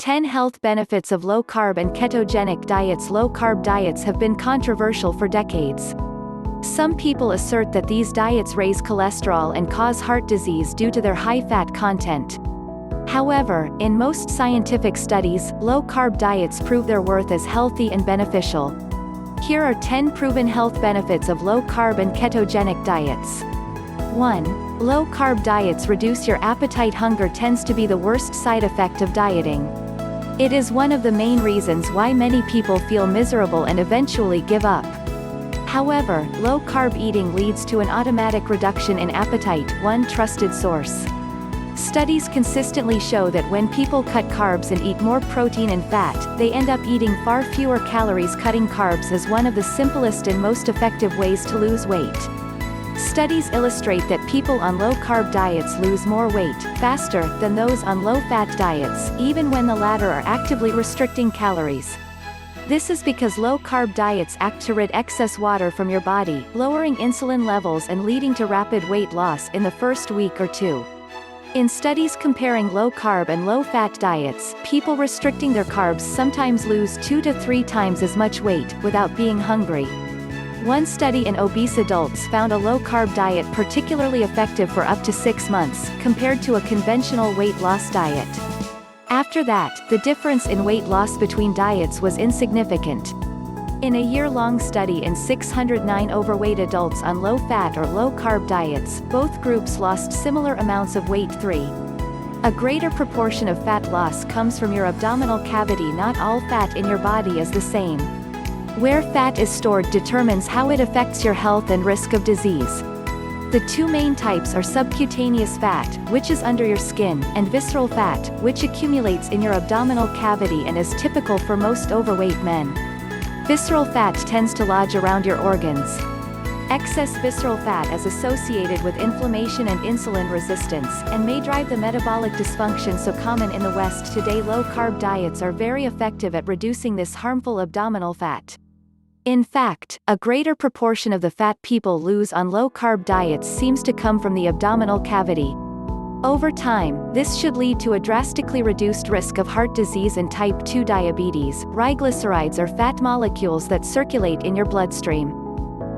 10 Health Benefits of Low-Carb and Ketogenic Diets. Low-carb diets have been controversial for decades. Some people assert that these diets raise cholesterol and cause heart disease due to their high fat content. However, in most scientific studies, low-carb diets prove their worth as healthy and beneficial. Here are 10 proven health benefits of low-carb and ketogenic diets. 1. Low-carb diets reduce your appetite. Hunger tends to be the worst side effect of dieting. It is one of the main reasons why many people feel miserable and eventually give up. However, low-carb eating leads to an automatic reduction in appetite. One trusted source. Studies consistently show that when people cut carbs and eat more protein and fat, they end up eating far fewer calories. Cutting carbs is one of the simplest and most effective ways to lose weight. Studies illustrate that people on low-carb diets lose more weight, faster, than those on low-fat diets, even when the latter are actively restricting calories. This is because low-carb diets act to rid excess water from your body, lowering insulin levels and leading to rapid weight loss in the first week or two. In studies comparing low-carb and low-fat diets, people restricting their carbs sometimes lose 2 to 3 times as much weight, without being hungry. One study in obese adults found a low-carb diet particularly effective for up to 6 months, compared to a conventional weight loss diet. After that, the difference in weight loss between diets was insignificant. In a year-long study in 609 overweight adults on low-fat or low-carb diets, both groups lost similar amounts of weight. 3. A greater proportion of fat loss comes from your abdominal cavity. Not all fat in your body is the same. Where fat is stored determines how it affects your health and risk of disease. The two main types are subcutaneous fat, which is under your skin, and visceral fat, which accumulates in your abdominal cavity and is typical for most overweight men. Visceral fat tends to lodge around your organs. Excess visceral fat is associated with inflammation and insulin resistance, and may drive the metabolic dysfunction so common in the West today. Low-carb diets are very effective at reducing this harmful abdominal fat. In fact, a greater proportion of the fat people lose on low-carb diets seems to come from the abdominal cavity. Over time, this should lead to a drastically reduced risk of heart disease and type 2 diabetes. Triglycerides are fat molecules that circulate in your bloodstream.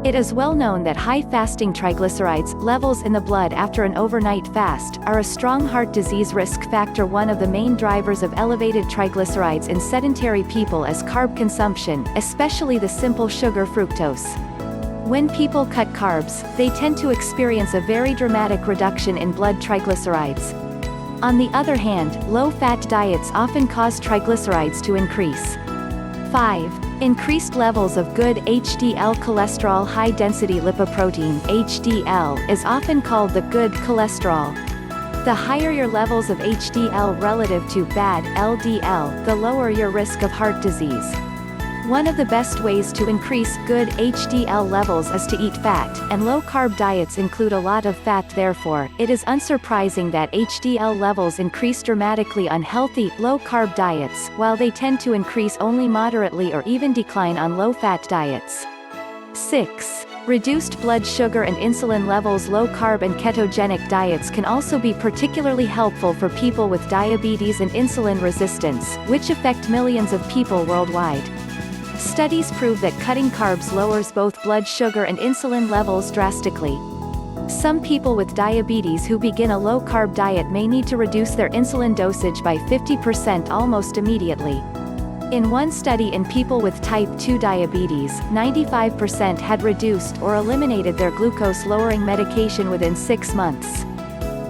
It is well known that high fasting triglycerides levels in the blood after an overnight fast are a strong heart disease risk factor. One of the main drivers of elevated triglycerides in sedentary people is carb consumption, especially the simple sugar fructose. When people cut carbs, they tend to experience a very dramatic reduction in blood triglycerides. On the other hand, low-fat diets often cause triglycerides to increase. 5. Increased levels of good HDL cholesterol. High-density lipoprotein (HDL) is often called the good cholesterol. The higher your levels of HDL relative to bad LDL, the lower your risk of heart disease. One of the best ways to increase good HDL levels is to eat fat, and low-carb diets include a lot of fat. Therefore, it is unsurprising that HDL levels increase dramatically on healthy, low-carb diets, while they tend to increase only moderately or even decline on low-fat diets. 6. Reduced blood sugar and insulin levels. Low-carb and ketogenic diets can also be particularly helpful for people with diabetes and insulin resistance, which affect millions of people worldwide. Studies prove that cutting carbs lowers both blood sugar and insulin levels drastically. Some people with diabetes who begin a low-carb diet may need to reduce their insulin dosage by 50% almost immediately. In one study in people with type 2 diabetes, 95% had reduced or eliminated their glucose-lowering medication within 6 months.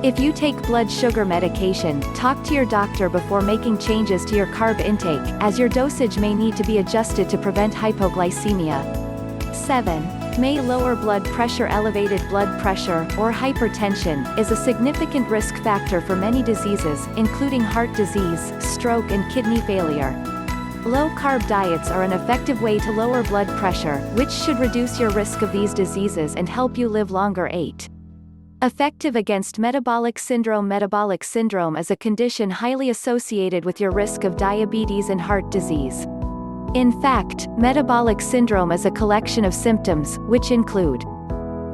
If you take blood sugar medication, talk to your doctor before making changes to your carb intake, as your dosage may need to be adjusted to prevent hypoglycemia. 7. May lower blood pressure. Elevated blood pressure, or hypertension, is a significant risk factor for many diseases, including heart disease, stroke and kidney failure. Low-carb diets are an effective way to lower blood pressure, which should reduce your risk of these diseases and help you live longer. 8. Effective against metabolic syndrome. Metabolic syndrome is a condition highly associated with your risk of diabetes and heart disease. In fact, metabolic syndrome is a collection of symptoms, which include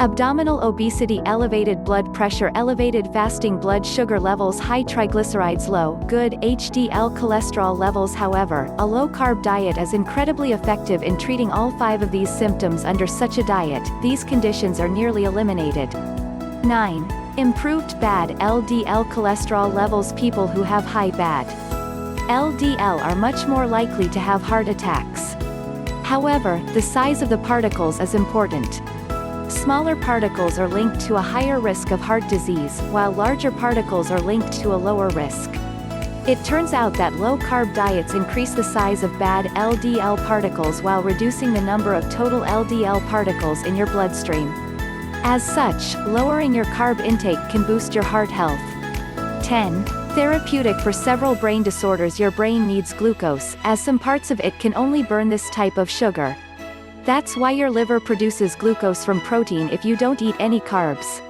Abdominal obesity, elevated blood pressure, elevated fasting blood sugar levels, high triglycerides, low, good HDL cholesterol levels. However, a low-carb diet is incredibly effective in treating all 5 of these symptoms. Under such a diet, these conditions are nearly eliminated. 9. Improved bad LDL cholesterol levels. People who have high bad LDL are much more likely to have heart attacks. However, the size of the particles is important. Smaller particles are linked to a higher risk of heart disease, while larger particles are linked to a lower risk. It turns out that low-carb diets increase the size of bad LDL particles while reducing the number of total LDL particles in your bloodstream. As such, lowering your carb intake can boost your heart health. 10. Therapeutic for several brain disorders. Your brain needs glucose, as some parts of it can only burn this type of sugar. That's why your liver produces glucose from protein if you don't eat any carbs.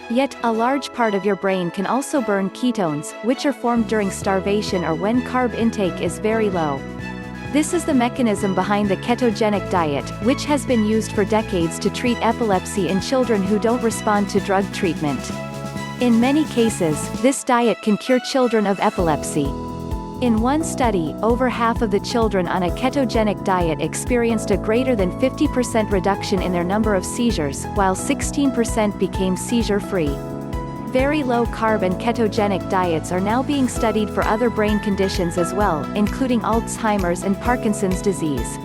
Yet, a large part of your brain can also burn ketones, which are formed during starvation or when carb intake is very low. This is the mechanism behind the ketogenic diet, which has been used for decades to treat epilepsy in children who don't respond to drug treatment. In many cases, this diet can cure children of epilepsy. In one study, over half of the children on a ketogenic diet experienced a greater than 50% reduction in their number of seizures, while 16% became seizure-free. Very low-carb and ketogenic diets are now being studied for other brain conditions as well, including Alzheimer's and Parkinson's disease.